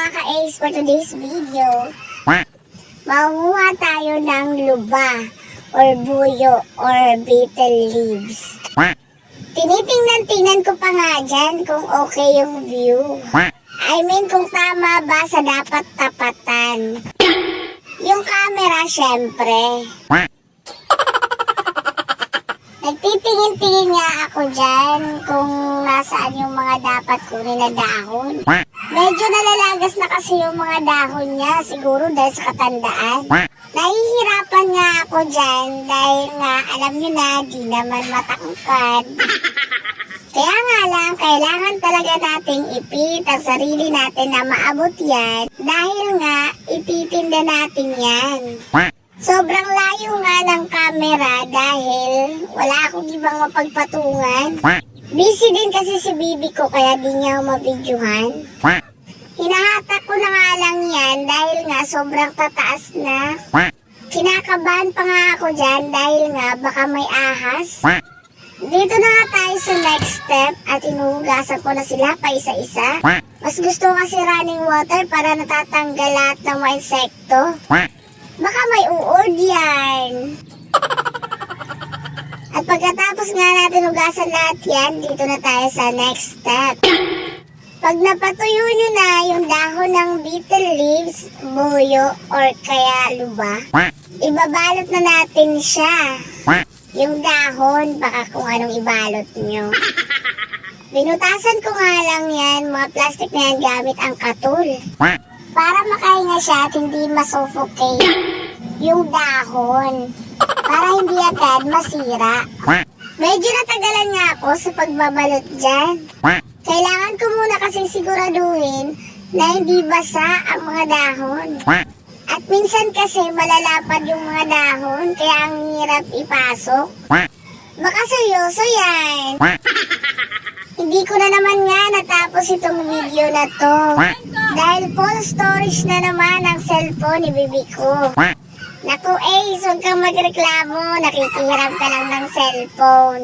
mga ka-ace, for today's video, makuha tayo ng luba or buyo or betel leaves. Tinitingnan ko pa nga dyan kung okay yung view. I mean kung tama ba sa dapat tapatan. Yung camera syempre. Nagtitingin-tingin nga ako dyan kung nasaan yung mga dapat kunin na dahon. Medyo nalalagas na kasi yung mga dahon niya, siguro dahil sa katandaan. Nahihirapan nga ako dyan dahil nga alam nyo na, di naman matangkad. Kaya nga lang, kailangan talaga nating ipit ang sarili natin na maabot yan dahil nga ititinda natin yan. Sobrang layo nga ng camera dahil wala akong ibang mapagpatungan. Busy din kasi si bibi ko kaya di niya ako mabidyohan. Hinahatak ko na nga lang yan dahil nga sobrang tataas na. Kinakabahan pa nga ako dyan dahil nga baka may ahas. Dito na nga tayo sa next step at inuhugasan ko na sila pa isa-isa. Mas gusto kasi running water para natatanggal lahat ng mga insekto. Baka may uod yan. At pagkatapos nga natin hugasan lahat yan, dito na tayo sa next step. Pag napatuyo nyo na yung dahon ng betel leaves, buyo, or kaya luba, ibabalot na natin siya. Yung dahon, baka kung anong ibalot nyo. Binutasan ko nga lang yan, mga plastic na yan gamit ang katul. Para makahinga siya at hindi masuffocate yung dahon. Para hindi agad masira. Medyo natagalan nga ako sa pagbabalot dyan. Kailangan ko muna kasi siguraduhin na hindi basa ang mga dahon. At minsan kasi malalapad yung mga dahon kaya ang hirap ipasok. Baka seryoso yan. Hindi ko na naman nga natapos itong video na to. Dahil full storage na naman ang cellphone ni bibi ko. Naku Ace, huwag kang magreklamo. Nakikihiram ka lang ng cellphone.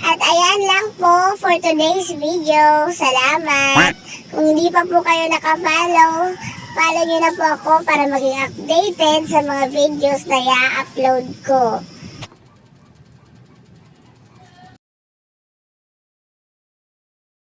At ayan lang po for today's video. Salamat. Kung hindi pa po kayo nakafollow, follow nyo na po ako para maging updated sa mga videos na i-upload ko.